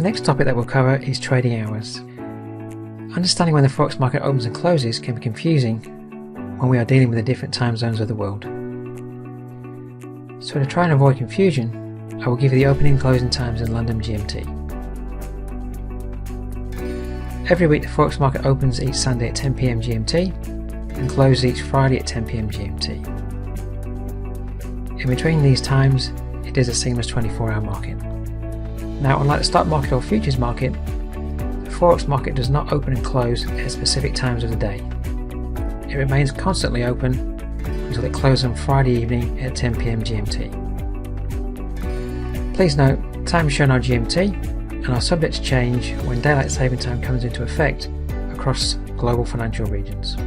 The next topic that we'll cover is trading hours. Understanding when the Forex market opens and closes can be confusing when we are dealing with the different time zones of the world. So to try and avoid confusion, I will give you the opening and closing times in London GMT. Every week the Forex market opens each Sunday at 10 PM GMT and closes each Friday at 10 PM GMT. In between these times, it is a seamless 24-hour market. Now, unlike the stock market or futures market, the Forex market does not open and close at specific times of the day. It remains constantly open until it closes on Friday evening at 10 PM GMT. Please note, time is shown on GMT and are subject to change when daylight saving time comes into effect across global financial regions.